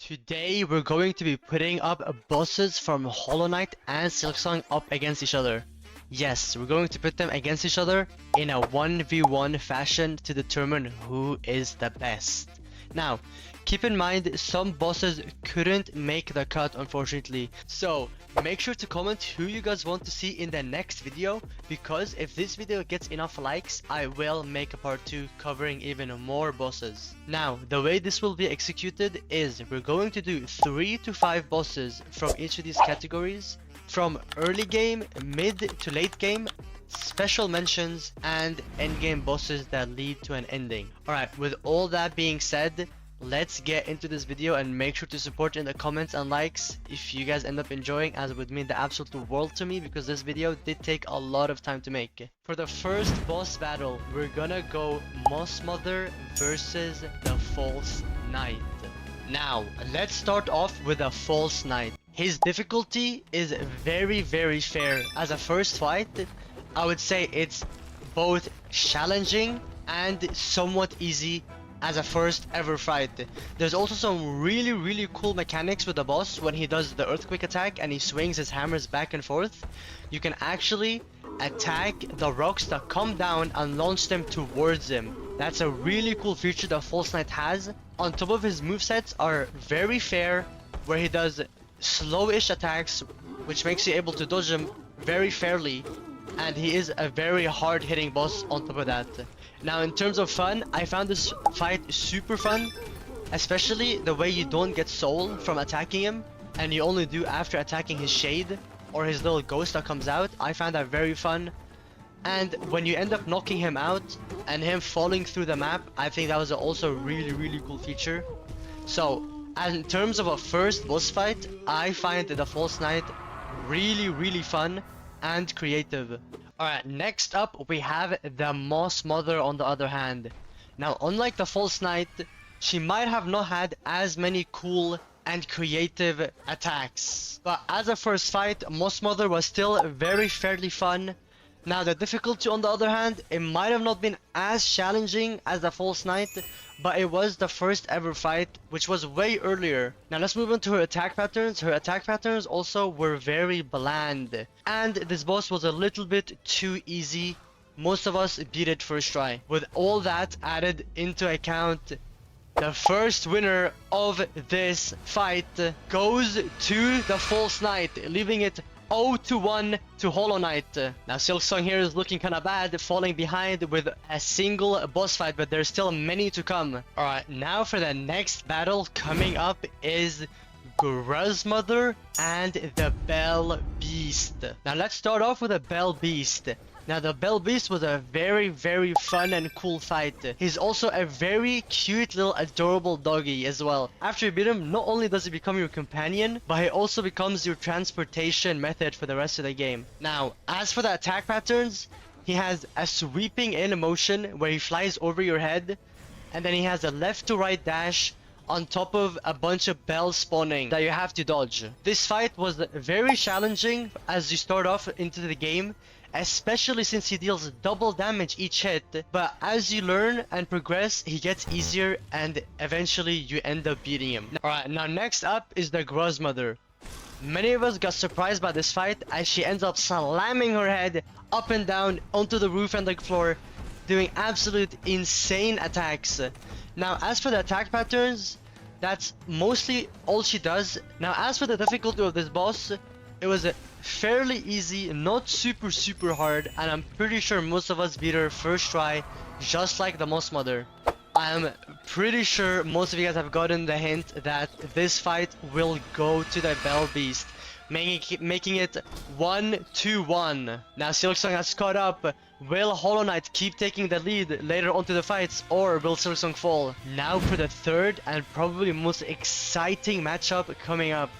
Today we're going to be putting up bosses from Hollow Knight and Silksong up against each other. Yes, we're going to put them against each other in a 1v1 fashion to determine who is the best. Now, keep in mind some bosses couldn't make the cut unfortunately, so make sure to comment who you guys want to see in the next video, because if this video gets enough likes, I will make a part 2 covering even more bosses. Now, the way this will be executed is we're going to do 3 to 5 bosses from each of these categories, from early game, mid to late game, special mentions, and endgame bosses that lead to an ending. Alright, with all that being said, let's get into this video and make sure to support in the comments and likes if you guys end up enjoying, as it would mean the absolute world to me because this video did take a lot of time to make. For the first boss battle, we're gonna go Moss Mother versus the False Knight. Now, let's start off with the False Knight. His difficulty is very fair. As a first fight, I would say it's both challenging and somewhat easy as a first ever fight. There's also some really cool mechanics with the boss when he does the earthquake attack and he swings his hammers back and forth. You can actually attack the rocks that come down and launch them towards him. That's a really cool feature that False Knight has. On top of his movesets are very fair, where he does slowish attacks which makes you able to dodge them very fairly, and he is a very hard hitting boss on top of that. Now in terms of fun, I found this fight super fun, especially the way you don't get soul from attacking him and you only do after attacking his shade or his little ghost that comes out. I found that very fun, and when you end up knocking him out and him falling through the map, I think that was also a really cool feature. So in terms of a first boss fight, I find the False Knight really fun and creative. Alright, next up we have the Moss Mother on the other hand. Now, unlike the False Knight, she might have not had as many cool and creative attacks, but as a first fight, Moss Mother was still very fairly fun. Now, the difficulty on the other hand, it might have not been as challenging as the False Knight, but it was the first ever fight, which was way earlier. Now let's move on to her attack patterns. Her attack patterns also were very bland, and this boss was a little bit too easy. Most of us beat it first try. With all that added into account, the first winner of this fight goes to the False Knight, leaving it 0-1 to Hollow Knight. Now Silksong here is looking kinda bad, falling behind with a single boss fight, but there's still many to come. Alright, now for the next battle coming up is Gruzmother and the Bell Beast. Now let's start off with the Bell Beast. Now the Bell Beast was a very fun and cool fight. He's also a very cute little adorable doggy as well. After you beat him, not only does he become your companion, but he also becomes your transportation method for the rest of the game. Now, as for the attack patterns, he has a sweeping in motion where he flies over your head, and then he has a left to right dash on top of a bunch of bells spawning that you have to dodge. This fight was very challenging as you start off into the game, especially since he deals double damage each hit, but as you learn and progress, he gets easier and eventually you end up beating him. Alright, now next up is the Gruzmother. Many of us got surprised by this fight as she ends up slamming her head up and down onto the roof and the floor, doing absolute insane attacks. Now as for the attack patterns, that's mostly all she does. Now as for the difficulty of this boss, it was fairly easy, not super hard, and I'm pretty sure most of us beat her first try, just like the Moss Mother. I'm pretty sure most of you guys have gotten the hint that this fight will go to the Bell Beast, making it 1-1. Now Silksong has caught up. Will Hollow Knight keep taking the lead later onto the fights, or will Silksong fall? Now for the third and probably most exciting matchup coming up,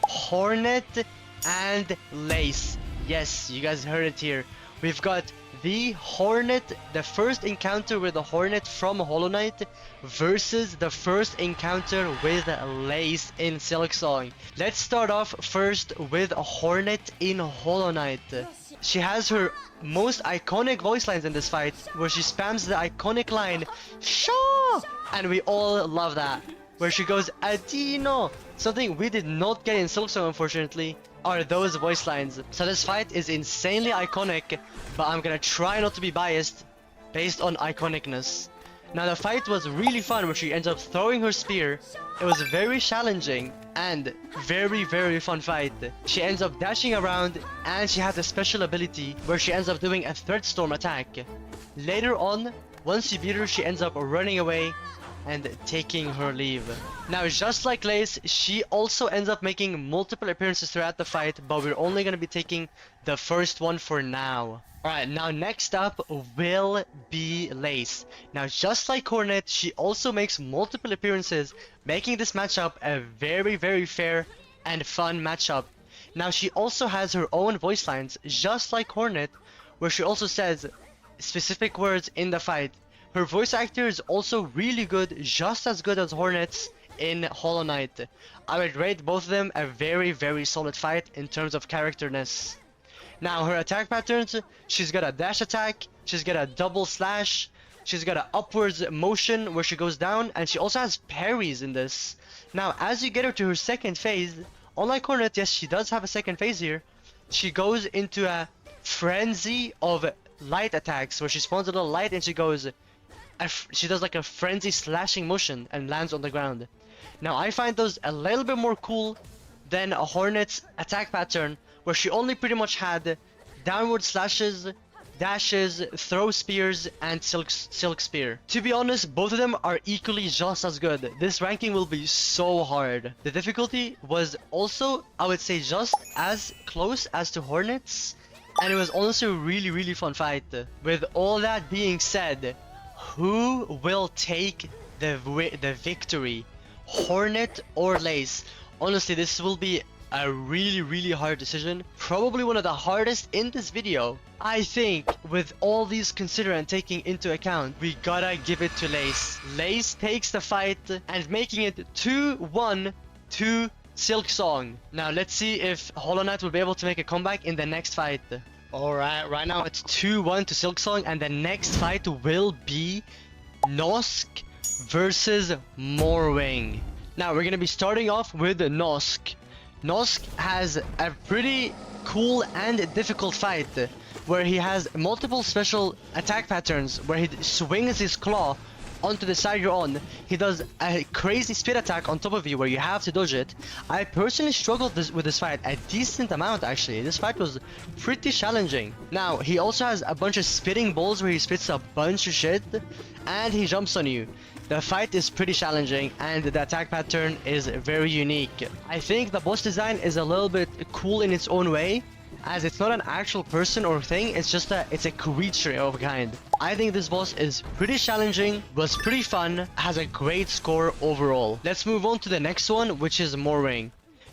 Hornet and Lace. Yes, you guys heard it here. We've got the Hornet, the first encounter with the Hornet from Hollow Knight versus the first encounter with Lace in Silksong. Let's start off first with Hornet in Hollow Knight. She has her most iconic voice lines in this fight, where she spams the iconic line, "Shaw!" and we all love that. where she goes Adino. Something we did not get in Silksong, unfortunately, are those voice lines. So this fight is insanely iconic, but I'm gonna try not to be biased based on iconicness. Now the fight was really fun when she ends up throwing her spear. It was very challenging and very fun fight. She ends up dashing around and she has a special ability where she ends up doing a threat storm attack. Later on, once you beat her, she ends up running away and taking her leave. Now just like Lace, she also ends up making multiple appearances throughout the fight, but we're only going to be taking the first one for now. Alright, now next up will be Lace. Now just like Hornet, she also makes multiple appearances, making this matchup a very fair and fun matchup. Now she also has her own voice lines, just like Hornet, where she also says specific words in the fight. Her voice actor is also really good, just as good as Hornet's in Hollow Knight. I would rate both of them a very solid fight in terms of characterness. Now her attack patterns, she's got a dash attack, she's got a double slash, she's got an upwards motion where she goes down, and she also has parries in this. Now as you get her to her second phase, unlike Hornet, yes she does have a second phase here, she goes into a frenzy of light attacks where she spawns a little light and she goes, she does like a frenzy slashing motion and lands on the ground. Now I find those a little bit more cool than a Hornet's attack pattern, where she only pretty much had downward slashes, dashes, throw spears, and silk spear. To be honest, both of them are equally just as good. This ranking will be so hard. The difficulty was also, I would say, just as close as to Hornets, and it was also a really fun fight. With all that being said, who will take the victory? Hornet or Lace? Honestly, this will be a really hard decision. Probably one of the hardest in this video. I think with all these considered and taking into account, we gotta give it to Lace. Lace takes the fight and making it 2-1 to Silksong. Now let's see if Hollow Knight will be able to make a comeback in the next fight. Alright, right now it's 2-1 to Silksong, and the next fight will be Nosk versus Morwing. Now we're gonna be starting off with Nosk. Nosk has a pretty cool and difficult fight where he has multiple special attack patterns where he swings his claw onto the side you're on. He does a crazy speed attack on top of you where you have to dodge it. I personally struggled with this fight a decent amount actually. This fight was pretty challenging. Now he also has a bunch of spitting balls where he spits a bunch of shit and he jumps on you. The fight is pretty challenging and the attack pattern is very unique. I think the boss design is a little bit cool in its own way, as it's not an actual person or thing, it's a creature of a kind. I think this boss is pretty challenging, was pretty fun, has a great score overall. Let's move on to the next one, which is Morwing.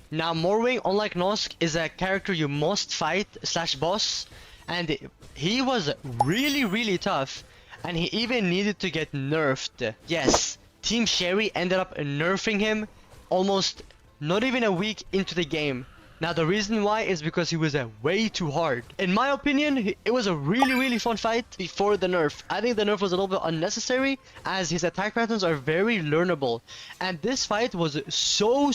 Now Morwing, unlike Nosk, is a character you must fight / boss, and he was really tough, and he even needed to get nerfed. Yes, Team Sherry ended up nerfing him almost not even a week into the game. Now the reason why is because he was way too hard. In my opinion, it was a really fun fight before the nerf. I think the nerf was a little bit unnecessary, as his attack patterns are very learnable. And this fight was so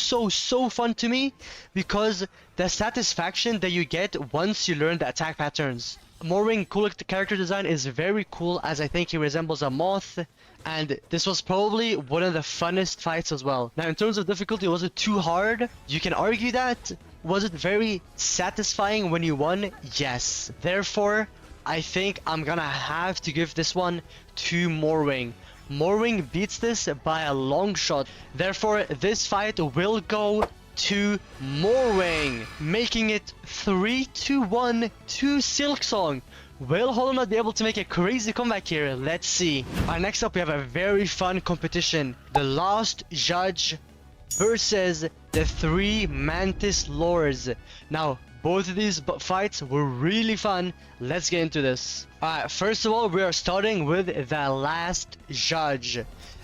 fun to me because the satisfaction that you get once you learn the attack patterns. Morwing cool character design is very cool, as I think he resembles a moth, and this was probably one of the funnest fights as well. Now in terms of difficulty, was it too hard? You can argue that. Was it very satisfying when you won? Yes. Therefore, I think I'm gonna have to give this one to Morwing. Morwing beats this by a long shot. Therefore, this fight will go to Morwing, making it 3-1 to Silksong. Will Hollow Knight be able to make a crazy comeback here? Let's see. Alright, next up we have a very fun competition. The Last Judge versus the 3 Mantis Lords. Now, both of these fights were really fun. Let's get into this. Alright, first of all, we are starting with the Last Judge.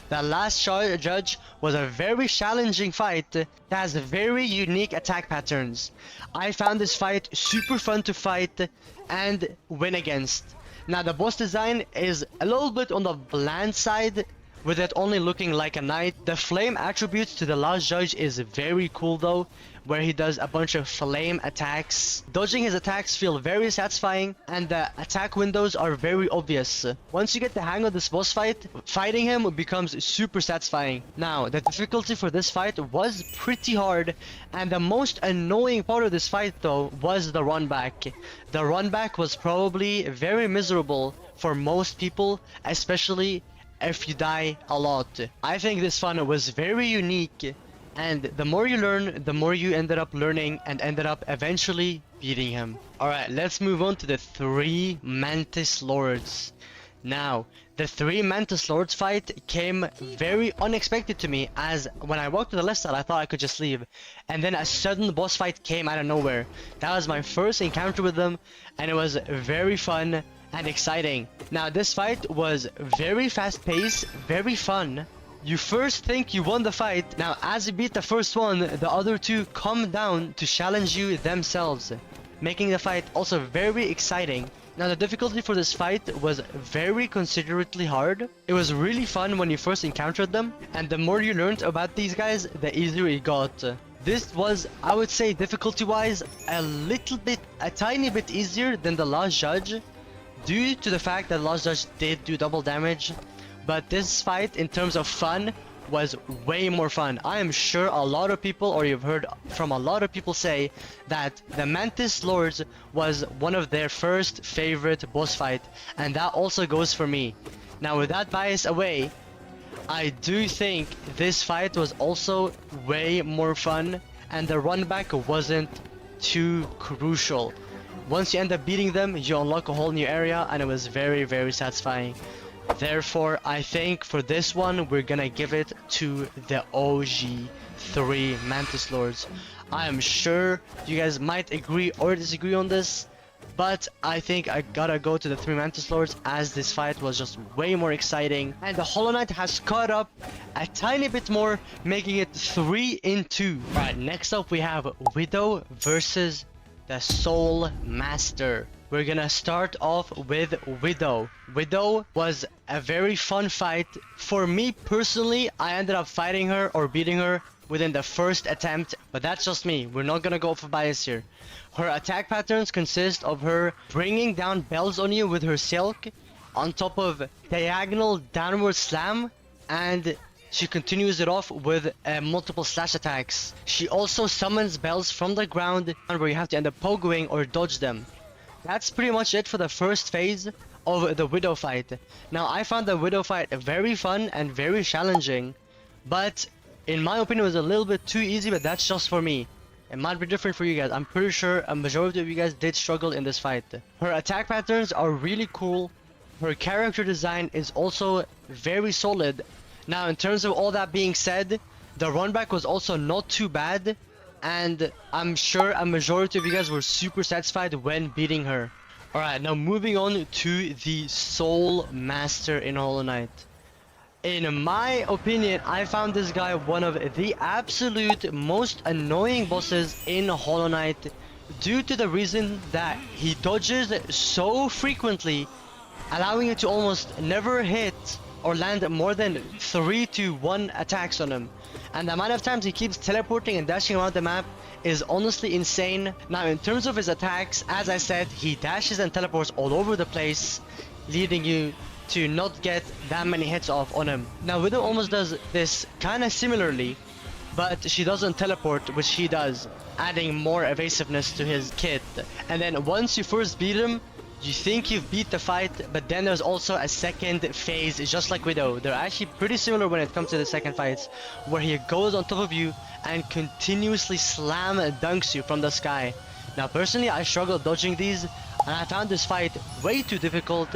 The Last Judge was a very challenging fight that has very unique attack patterns. I found this fight super fun to fight and win against. Now the boss design is a little bit on the bland side, with it only looking like a knight. The flame attributes to the last judge is very cool though, where he does a bunch of flame attacks. Dodging his attacks feel very satisfying, and the attack windows are very obvious. Once you get the hang of this boss fight, fighting him becomes super satisfying. Now, the difficulty for this fight was pretty hard, and the most annoying part of this fight though was the run back. The run back was probably very miserable for most people, especially if you die a lot. I think this fun was very unique, and the more you learn, the more you ended up learning and ended up eventually beating him. Alright, let's move on to the 3 Mantis Lords. Now, the 3 Mantis Lords fight came very unexpected to me, as when I walked to the left side I thought I could just leave, and then a sudden boss fight came out of nowhere. That was my first encounter with them, and it was very fun and exciting. Now, this fight was very fast paced, very fun. You first think you won the fight. Now, as you beat the first one, the other 2 come down to challenge you themselves, making the fight also very exciting. Now, the difficulty for this fight was very considerately hard. It was really fun when you first encountered them, and the more you learned about these guys, the easier it got. This was, I would say, difficulty wise, a tiny bit easier than the last judge, due to the fact that Last Judge did do double damage. But this fight, in terms of fun, was way more fun. I am sure a lot of people, or you've heard from a lot of people, say that the Mantis Lords was one of their first favorite boss fight, and that also goes for me. Now, with that bias away, I do think this fight was also way more fun, and the run back wasn't too crucial. Once you end up beating them, you unlock a whole new area, and it was very, very satisfying. Therefore, I think for this one, we're gonna give it to the OG 3 Mantis Lords. I am sure you guys might agree or disagree on this, but I think I gotta go to the 3 Mantis Lords, as this fight was just way more exciting, and the Hollow Knight has caught up a tiny bit more, making it 3 in 2. Alright, next up we have Widow versus the Soul Master. We're gonna start off with Widow. Widow was a very fun fight. For me personally, I ended up fighting her or beating her within the first attempt, but that's just me. We're not gonna go for bias here. Her attack patterns consist of her bringing down bells on you with her silk, on top of diagonal downward slam, and she continues it off with multiple slash attacks. She also summons bells from the ground, where you have to end up pogoing or dodge them. That's pretty much it for the first phase of the Widow fight. Now, I found the Widow fight very fun and very challenging, but in my opinion it was a little bit too easy, but that's just for me. It might be different for you guys. I'm pretty sure a majority of you guys did struggle in this fight. Her attack patterns are really cool. Her character design is also very solid. Now, in terms of all that being said, the run back was also not too bad, and I'm sure a majority of you guys were super satisfied when beating her. Alright, now moving on to the Soul Master in Hollow Knight. In my opinion, I found this guy one of the absolute most annoying bosses in Hollow Knight, due to the reason that he dodges so frequently, allowing you to almost never hit or land more than 3 to 1 attacks on him. And the amount of times he keeps teleporting and dashing around the map is honestly insane. Now, in terms of his attacks, as I said, he dashes and teleports all over the place, leading you to not get that many hits off on him. Now, Widow almost does this kind of similarly, but she doesn't teleport, which he does, adding more evasiveness to his kit. And then once you first beat him, you think you've beat the fight, but then there's also a second phase, just like Widow. They're actually pretty similar when it comes to the second fights, where he goes on top of you and continuously slam dunks you from the sky. Now, personally, I struggled dodging these, and I found this fight way too difficult,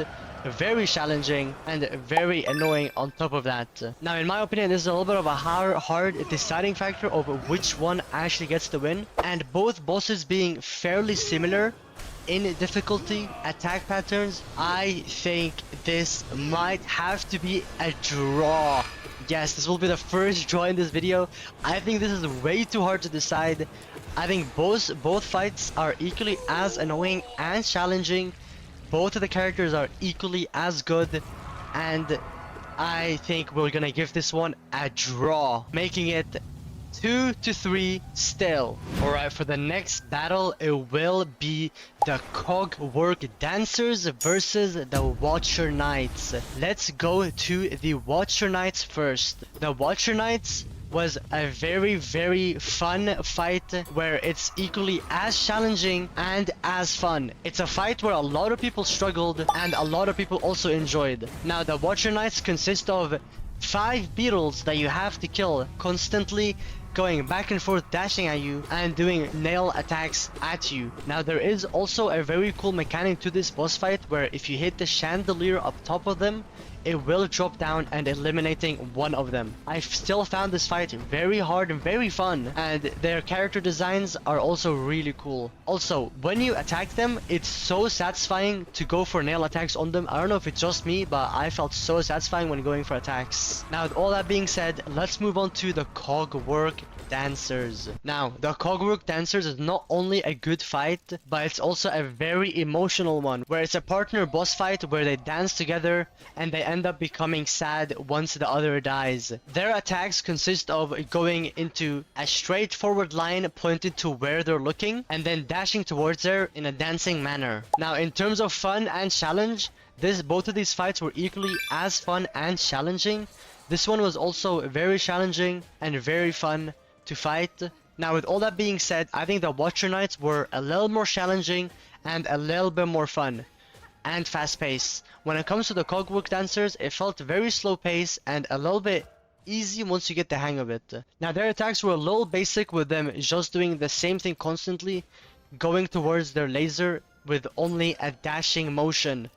very challenging, and very annoying on top of that. Now, in my opinion, this is a little bit of a hard deciding factor of which one actually gets the win, and both bosses being fairly similar in difficulty, attack patterns, I think this might have to be a draw. Yes, this will be the first draw in this video. I think this is way too hard to decide. I think both fights are equally as annoying and challenging. Both of the characters are equally as good, and I think we're gonna give this one a draw, making it 2-3 still. Alright, for the next battle, it will be the Cogwork Dancers versus the Watcher Knights. Let's go to the Watcher Knights first. The Watcher Knights was a very fun fight where it's equally as challenging and as fun. It's a fight where a lot of people struggled and a lot of people also enjoyed. Now, the Watcher Knights consist of 5 beetles that you have to kill, constantly going back and forth, dashing at you and doing nail attacks at you. Now, there is also a very cool mechanic to this boss fight where if you hit the chandelier up top of them, it will drop down and eliminating one of them. I've still found this fight very hard and very fun, and their character designs are also really cool. Also, when you attack them, it's so satisfying to go for nail attacks on them. I don't know if it's just me, but I felt so satisfying when going for attacks. Now, with all that being said, let's move on to the Cogwork Dancers. Now, the Cogwork Dancers is not only a good fight, but it's also a very emotional one, where it's a partner boss fight where they dance together and they end up becoming sad once the other dies. Their attacks consist of going into a straightforward line pointed to where they're looking and then dashing towards there in a dancing manner. Now, in terms of fun and challenge, both of these fights were equally as fun and challenging. This one was also very challenging and very fun to fight. Now, with all that being said, I think the Watcher Knights were a little more challenging and a little bit more fun and fast paced. When it comes to the Cogwork Dancers, it felt very slow paced and a little bit easy once you get the hang of it. Now, their attacks were a little basic, with them just doing the same thing constantly, going towards their laser with only a dashing motion.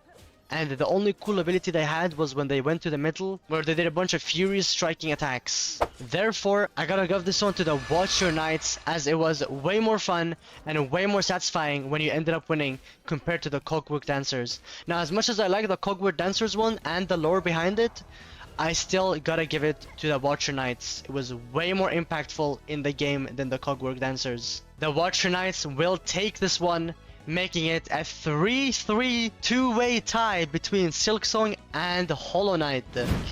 And the only cool ability they had was when they went to the middle, where they did a bunch of furious striking attacks. Therefore, I gotta give this one to the Watcher Knights, as it was way more fun and way more satisfying when you ended up winning compared to the Cogwork Dancers. Now, as much as I like the Cogwork Dancers one and the lore behind it, I still gotta give it to the Watcher Knights. It was way more impactful in the game than the Cogwork Dancers. The Watcher Knights will take this one, making it a 3-3 two-way tie between Silksong and Hollow Knight.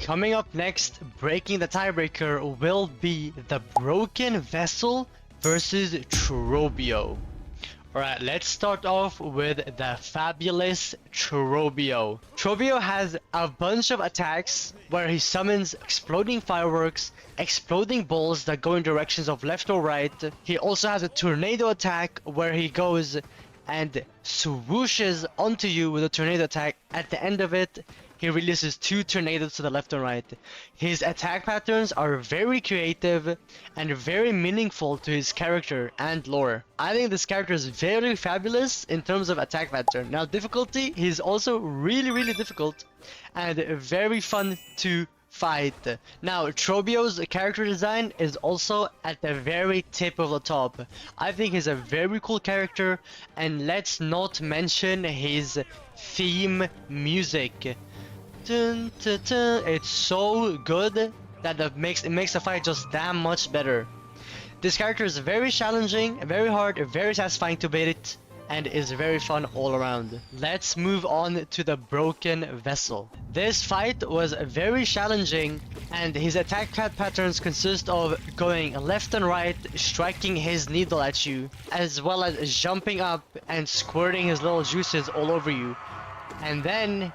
Coming up next, breaking the tiebreaker, will be the Broken Vessel versus Trobio. Alright, let's start off with the fabulous Trobio. Trobio has a bunch of attacks where he summons exploding fireworks, exploding balls that go in directions of left or right. He also has a tornado attack where he goes and swooshes onto you with a tornado attack. At the end of it, he releases 2 tornadoes to the left and right. His attack patterns are very creative and very meaningful to his character and lore. I think this character is very fabulous in terms of attack pattern. Now, difficulty, he's also really difficult and very fun to fight. Now, Trobio's character design is also at the very tip of the top. I think he's a very cool character, and let's not mention his theme music. Dun, dun, dun. It's so good that it makes the fight just that much better. This character is very challenging, very hard, very satisfying to beat, and is very fun all around. Let's move on to the Broken Vessel. This fight was very challenging, and his attack patterns consist of going left and right, striking his needle at you, as well as jumping up and squirting his little juices all over you. And then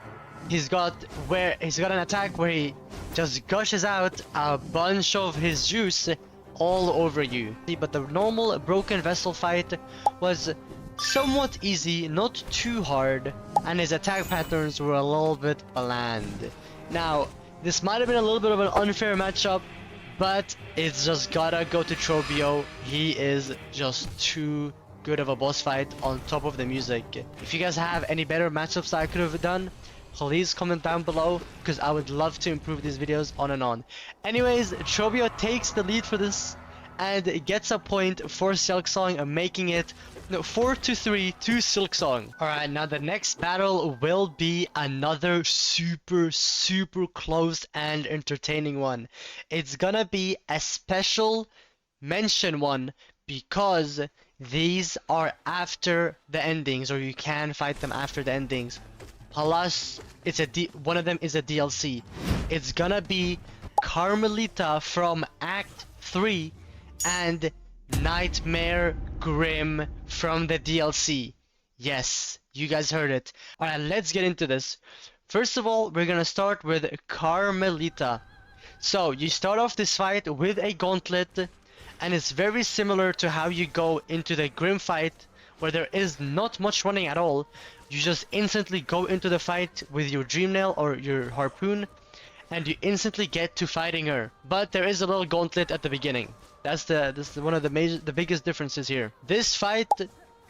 he's got an attack where he just gushes out a bunch of his juice all over you. But the normal Broken Vessel fight was somewhat easy, not too hard, and his attack patterns were a little bit bland. Now, this might have been a little bit of an unfair matchup, but it's just gotta go to Trobio. He is just too good of a boss fight on top of the music. If you guys have any better matchups that I could have done, please comment down below, because I would love to improve these videos on and on. Anyways, Trobio takes the lead for this and gets a point for Silksong, making it 4-3 to Silksong. Alright, now the next battle will be another super close and entertaining one. It's gonna be a special mention one, because these are after the endings, or you can fight them after the endings. plus one of them is a DLC. It's gonna be Carmelita from Act 3 and Nightmare Grim from the DLC. Yes, you guys heard it. Alright, let's get into this. First of all, we're gonna start with Carmelita. So, you start off this fight with a gauntlet, and it's very similar to how you go into the Grim fight, where there is not much running at all. You just instantly go into the fight with your Dream Nail or your Harpoon, and you instantly get to fighting her. But there is a little gauntlet at the beginning. That's one of the biggest differences here. This fight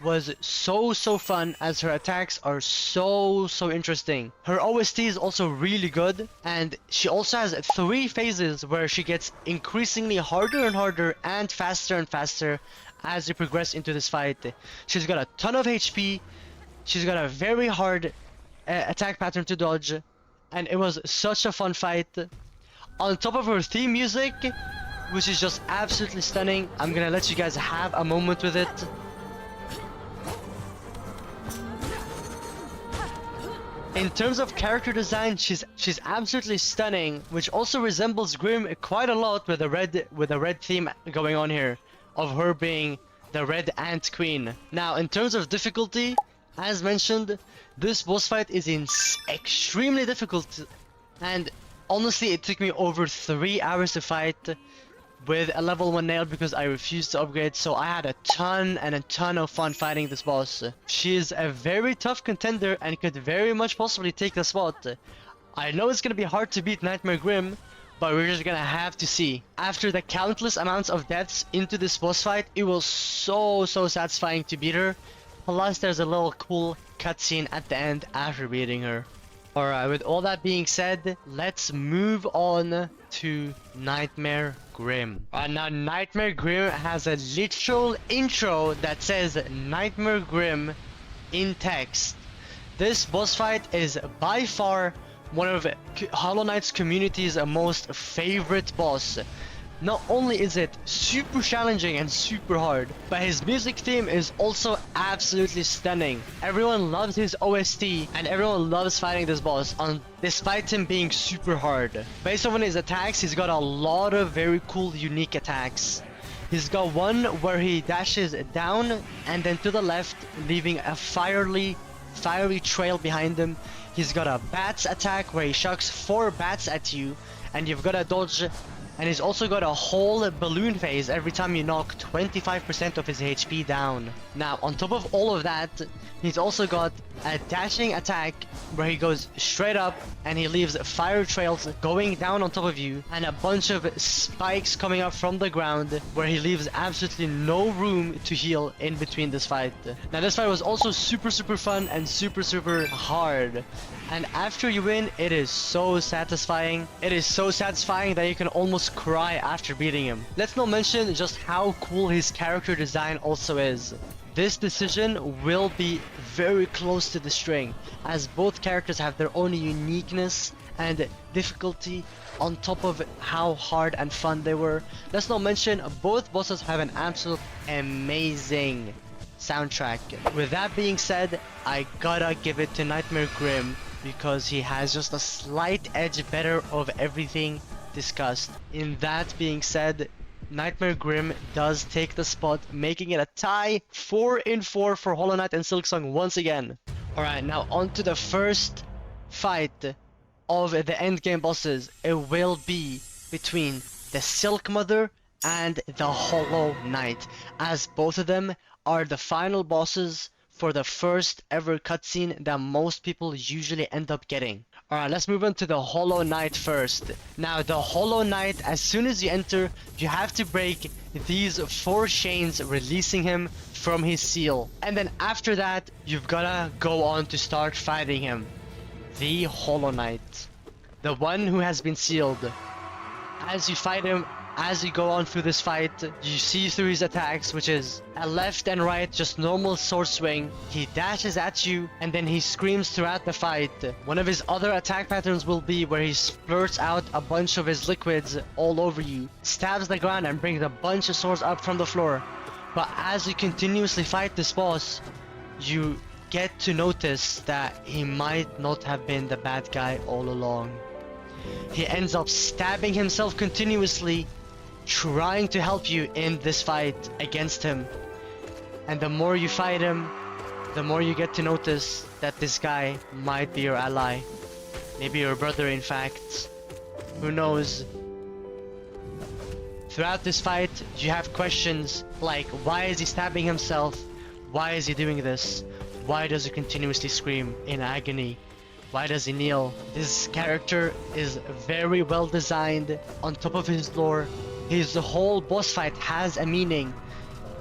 was so fun, as her attacks are so interesting. Her OST is also really good, and she also has 3 phases where she gets increasingly harder and harder and faster as you progress into this fight. She's got a ton of HP, she's got a very hard attack pattern to dodge, and it was such a fun fight. On top of her theme music, which is just absolutely stunning, I'm gonna let you guys have a moment with it. In terms of character design, she's absolutely stunning, which also resembles Grim quite a lot with a red theme going on here, of her being the Red Ant Queen. Now, in terms of difficulty, as mentioned, this boss fight is extremely difficult, and honestly, it took me over 3 hours to fight with a level 1 nail because I refused to upgrade, so I had a ton of fun fighting this boss. She is a very tough contender and could very much possibly take the spot. I know it's gonna be hard to beat Nightmare Grim, but we're just gonna have to see. After the countless amounts of deaths into this boss fight, it was so satisfying to beat her. Plus, there's a little cool cutscene at the end after beating her. Alright, with all that being said, let's move on to Nightmare Grim. Now, Nightmare Grim has a literal intro that says Nightmare Grim in text. This boss fight is by far one of Hollow Knight's community's most favorite boss. Not only is it super challenging and super hard, but his music theme is also absolutely stunning. Everyone loves his OST, and everyone loves fighting this boss, despite him being super hard. Based on his attacks, he's got a lot of very cool, unique attacks. He's got one where he dashes down and then to the left, leaving a fiery trail behind him. He's got a bats attack where he chucks 4 bats at you, and you've got to dodge. And he's also got a whole balloon phase every time you knock 25% of his HP down. Now, on top of all of that, he's also got a dashing attack where he goes straight up and he leaves fire trails going down on top of you, and a bunch of spikes coming up from the ground where he leaves absolutely no room to heal in between this fight. Now, this fight was also super fun and super hard. And after you win, it is so satisfying. It is so satisfying that you can almost cry after beating him. Let's not mention just how cool his character design also is. This decision will be very close to the string, as both characters have their own uniqueness and difficulty on top of how hard and fun they were. Let's not mention both bosses have an absolute amazing soundtrack. With that being said, I gotta give it to Nightmare Grim, because he has just a slight edge better of everything discussed. In that being said, Nightmare Grim does take the spot, making it a tie 4-4 for Hollow Knight and Silksong once again. Alright, now on to the first fight of the endgame bosses. It will be between the Silk Mother and the Hollow Knight, as both of them are the final bosses for the first ever cutscene that most people usually end up getting. Alright, let's move on to the Hollow Knight first. Now, the Hollow Knight, as soon as you enter, you have to break these 4 chains, releasing him from his seal. And then after that, you've gotta go on to start fighting him. The Hollow Knight. The one who has been sealed. As you fight him, as you go on through this fight, you see through his attacks, which is a left and right, just normal sword swing. He dashes at you, and then he screams throughout the fight. One of his other attack patterns will be where he splurts out a bunch of his liquids all over you, stabs the ground, and brings a bunch of swords up from the floor. But as you continuously fight this boss, you get to notice that he might not have been the bad guy all along. He ends up stabbing himself continuously, trying to help you in this fight against him. And the more you fight him, the more you get to notice that this guy might be your ally. Maybe your brother, in fact. Who knows? Throughout this fight, you have questions like, why is he stabbing himself? Why is he doing this? Why does he continuously scream in agony? Why does he kneel? This character is very well designed. On top of his lore, his whole boss fight has a meaning.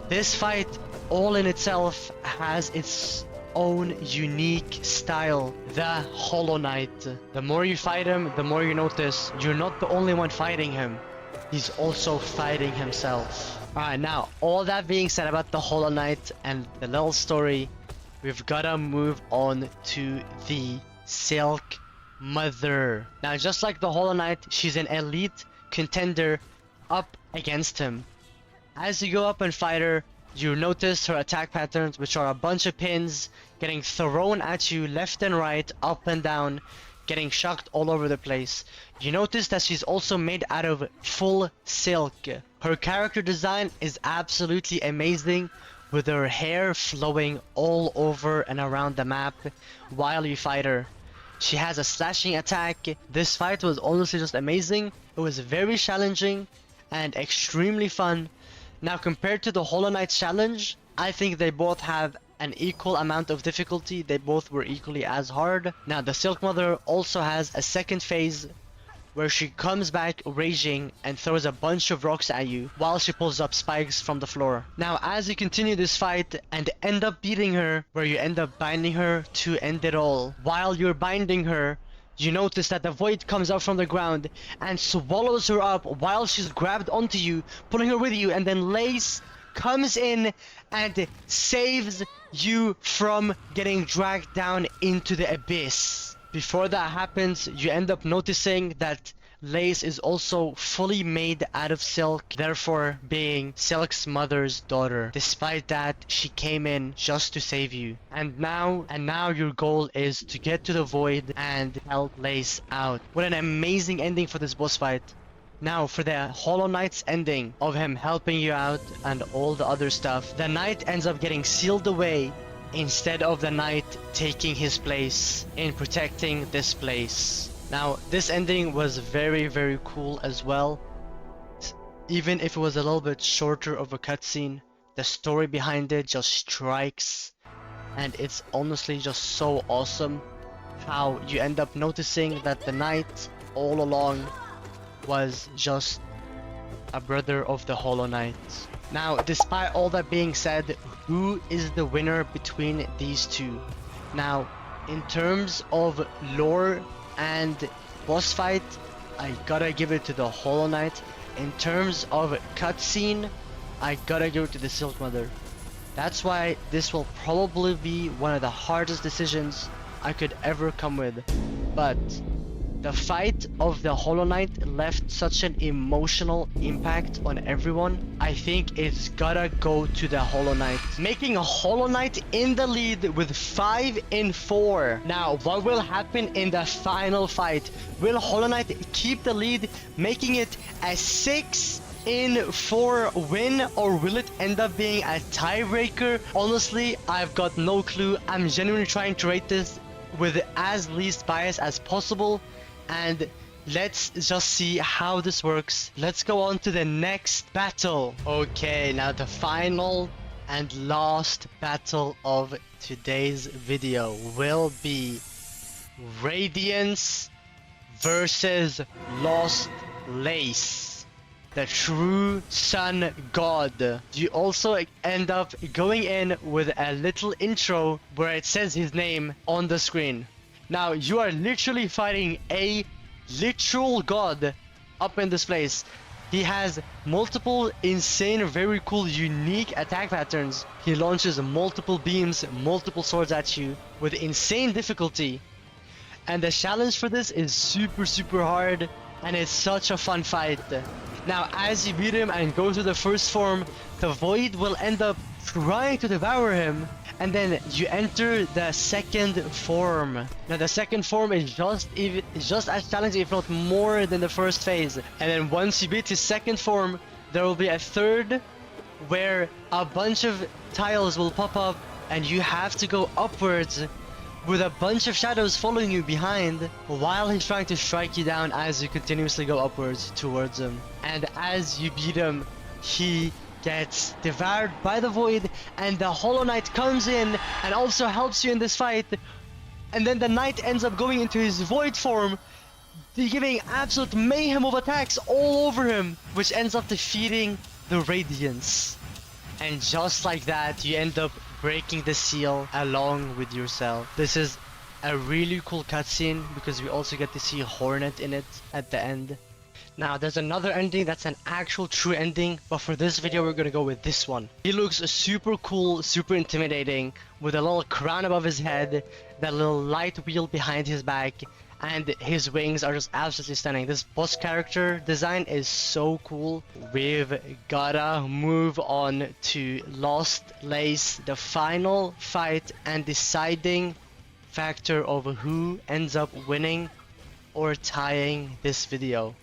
This fight, all in itself, has its own unique style. The Hollow Knight. The more you fight him, the more you notice you're not the only one fighting him. He's also fighting himself. Alright, now, all that being said about the Hollow Knight and the little story, we've gotta move on to the Silk Mother. Now, just like the Hollow Knight, she's an elite contender up against him. As you go up and fight her, you notice her attack patterns, which are a bunch of pins getting thrown at you left and right, up and down, getting shocked all over the place. You notice that she's also made out of full silk. Her character design is absolutely amazing, with her hair flowing all over and around the map while you fight her. She has a slashing attack. This fight was honestly just amazing. It was very challenging and extremely fun. Now, compared to the Hollow Knight challenge, I think they both have an equal amount of difficulty. They both were equally as hard. Now, the Silk Mother also has a second phase where she comes back raging and throws a bunch of rocks at you while she pulls up spikes from the floor. Now, as you continue this fight and end up beating her, where you end up binding her to end it all, while you're binding her, you notice that the void comes up from the ground and swallows her up while she's grabbed onto you, pulling her with you, and then Lace comes in and saves you from getting dragged down into the abyss. Before that happens, you end up noticing that Lace is also fully made out of silk, therefore being Silk's mother's daughter. Despite that, she came in just to save you. And now your goal is to get to the void and help Lace out. What an amazing ending for this boss fight. Now, for the Hollow Knight's ending of him helping you out and all the other stuff, the knight ends up getting sealed away instead of the knight taking his place in protecting this place. Now, this ending was very, very cool as well. Even if it was a little bit shorter of a cutscene, the story behind it just strikes. And it's honestly just so awesome how you end up noticing that the knight all along was just a brother of the Hollow Knight. Now, despite all that being said, who is the winner between these two? Now, in terms of lore and boss fight, I gotta give it to the Hollow Knight. In terms of cutscene, I gotta give it to the Silk Mother. That's why this will probably be one of the hardest decisions I could ever come with. But the fight of the Hollow Knight left such an emotional impact on everyone. I think it's gotta go to the Hollow Knight, making a Hollow Knight in the lead with 5-4. Now, what will happen in the final fight? Will Hollow Knight keep the lead, making it a 6-4 win, or will it end up being a tiebreaker? Honestly, I've got no clue. I'm genuinely trying to rate this with as least bias as possible. And let's just see how this works. Let's go on to the next battle. Okay, now the final and last battle of today's video will be Radiance versus Lost Lace, the true sun god. You also end up going in with a little intro where it says his name on the screen. Now, you are literally fighting a literal god up in this place. He has multiple insane, very cool, unique attack patterns. He launches multiple beams, multiple swords at you with insane difficulty. And the challenge for this is super hard, and it's such a fun fight. Now, as you beat him and go to the first form, the void will end up trying to devour him, and then you enter the second form. Now the second form is just as challenging, if not more than the first phase. And then once you beat his second form, there will be a third where a bunch of tiles will pop up and you have to go upwards with a bunch of shadows following you behind while he's trying to strike you down as you continuously go upwards towards him. And as you beat him, he gets devoured by the void, and the Hollow Knight comes in and also helps you in this fight. And then the knight ends up going into his void form, giving absolute mayhem of attacks all over him, which ends up defeating the Radiance. And just like that, you end up breaking the seal along with yourself. This is a really cool cutscene because we also get to see Hornet in it at the end. Now there's another ending that's an actual true ending, but for this video we're gonna go with this one. He looks super cool, super intimidating, with a little crown above his head, that little light wheel behind his back, and his wings are just absolutely stunning. This boss character design is so cool. We've gotta move on to Lost Lace, the final fight and deciding factor of who ends up winning or tying this video.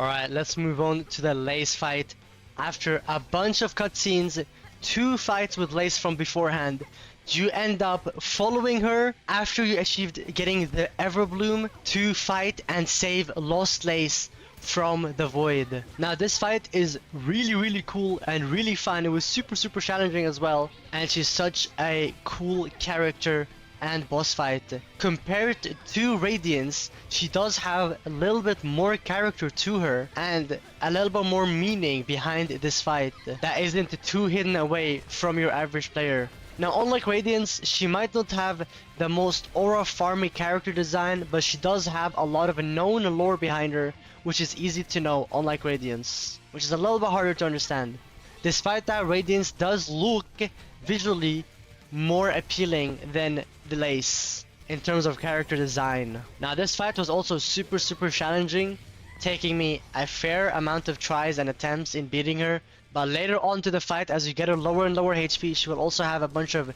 Alright, let's move on to the Lace fight. After a bunch of cutscenes, 2 fights with Lace from beforehand, you end up following her after you achieved getting the Everbloom to fight and save Lost Lace from the void. Now this fight is really cool and really fun. It was super challenging as well, and she's such a cool character and boss fight. Compared to Radiance, she does have a little bit more character to her and a little bit more meaning behind this fight that isn't too hidden away from your average player. Now unlike Radiance, she might not have the most aura farmy character design, but she does have a lot of known lore behind her, which is easy to know, unlike Radiance, which is a little bit harder to understand. Despite that, Radiance does look visually more appealing than the Lace in terms of character design. Now this fight was also super challenging, taking me a fair amount of tries and attempts in beating her, but later on to the fight, as you get her lower and lower HP, she will also have a bunch of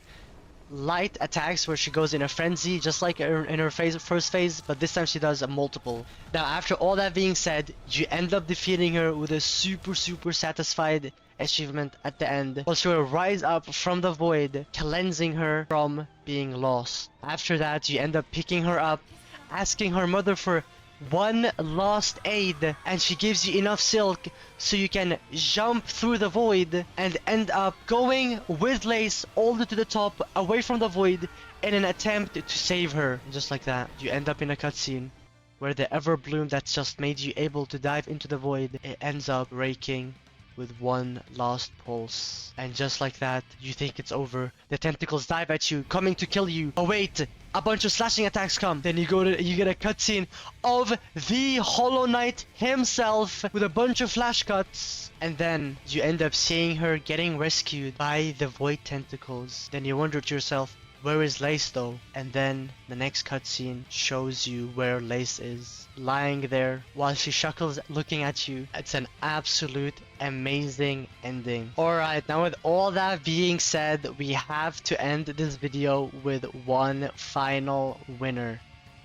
light attacks where she goes in a frenzy, just like in her first phase, but this time she does a multiple. Now after all that being said, you end up defeating her with a super satisfied achievement at the end, while she will rise up from the void, cleansing her from being lost. After that, you end up picking her up, asking her mother for one last aid, and she gives you enough silk so you can jump through the void and end up going with Lace all the way to the top, away from the void, in an attempt to save her. Just like that, you end up in a cutscene where the Everbloom that's just made you able to dive into the void, it ends up breaking with one last pulse. And just like that, you think it's over. The tentacles dive at you, coming to kill you. Oh wait, a bunch of slashing attacks come. Then you get a cutscene of the Hollow Knight himself with a bunch of flash cuts. And then you end up seeing her getting rescued by the void tentacles. Then you wonder to yourself, where is Lace though? And then the next cutscene shows you where Lace is, lying there while she shuckles looking at you. It's an absolute amazing ending. Alright, now with all that being said, we have to end this video with one final winner.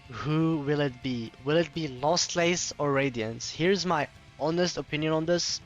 Who will it be? Will it be Lost Lace or Radiance? Here's my honest opinion on this.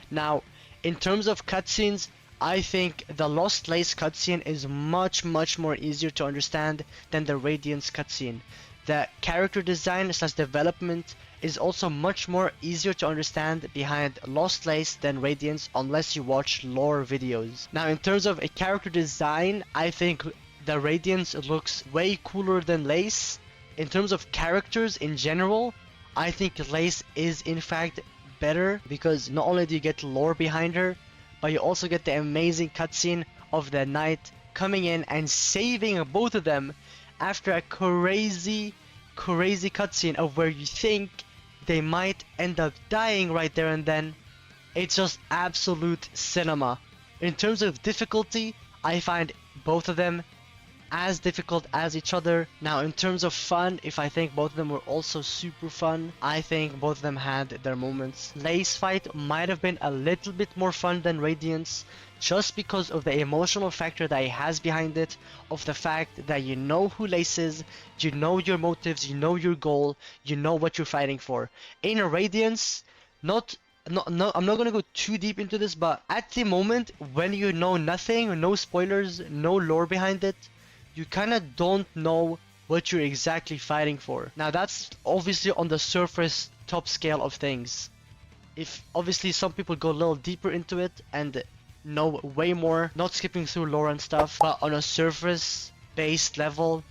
Now, in terms of cutscenes, I think the Lost Lace cutscene is much more easier to understand than the Radiance cutscene. The character design / development is also much more easier to understand behind Lost Lace than Radiance, unless you watch lore videos. Now in terms of a character design, I think the Radiance looks way cooler than Lace. In terms of characters in general, I think Lace is in fact better, because not only do you get lore behind her, but you also get the amazing cutscene of the knight coming in and saving both of them after a crazy cutscene of where you think they might end up dying right there and then. It's just absolute cinema. In terms of difficulty, I find both of them as difficult as each other. Now, in terms of fun, if I think both of them were also super fun, I think both of them had their moments. Lay's fight might have been a little bit more fun than Radiant's, just because of the emotional factor that it has behind it, of the fact that you know who Lace is, you know your motives, you know your goal, you know what you're fighting for. In a Radiance, no, I'm not gonna go too deep into this, but at the moment when you know nothing, no spoilers, no lore behind it, you kind of don't know what you're exactly fighting for. Now that's obviously on the surface top scale of things. If obviously some people go a little deeper into it and know way more, not skipping through lore and stuff, but on a surface based level,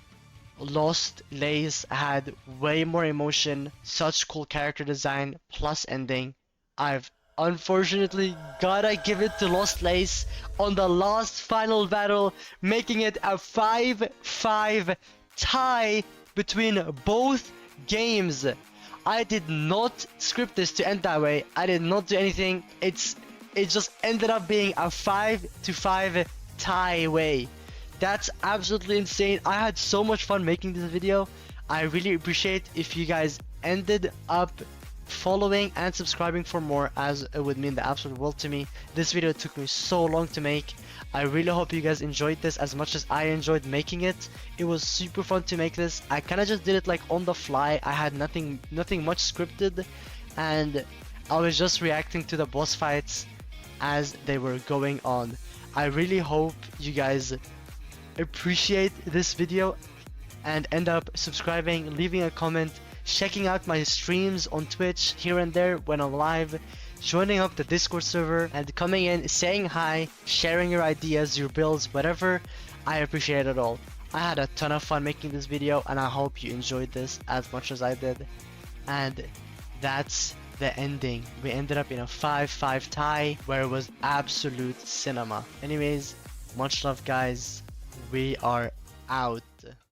Lost Lays had way more emotion, such cool character design, plus ending. I've unfortunately gotta give it to Lost Lace on the last final battle, making it a 5-5 tie between both games. I did not script this to end that way. I did not do anything. It just ended up being a 5-5 tie way. That's absolutely insane. I had so much fun making this video. I really appreciate if you guys ended up following and subscribing for more, as it would mean the absolute world to me. This video took me so long to make. I really hope you guys enjoyed this as much as I enjoyed making it. It was super fun to make this. I kind of just did it like on the fly. I had nothing much scripted, and I was just reacting to the boss fights as they were going on. I really hope you guys appreciate this video and end up subscribing, leaving a comment, checking out my streams on Twitch here and there when I'm live, joining up the Discord server, and coming in, saying hi, sharing your ideas, your builds, whatever. I appreciate it all. I had a ton of fun making this video, and I hope you enjoyed this as much as I did. And that's the ending. We ended up in a 5-5 tie where it was absolute cinema. Anyways, much love guys. We are out.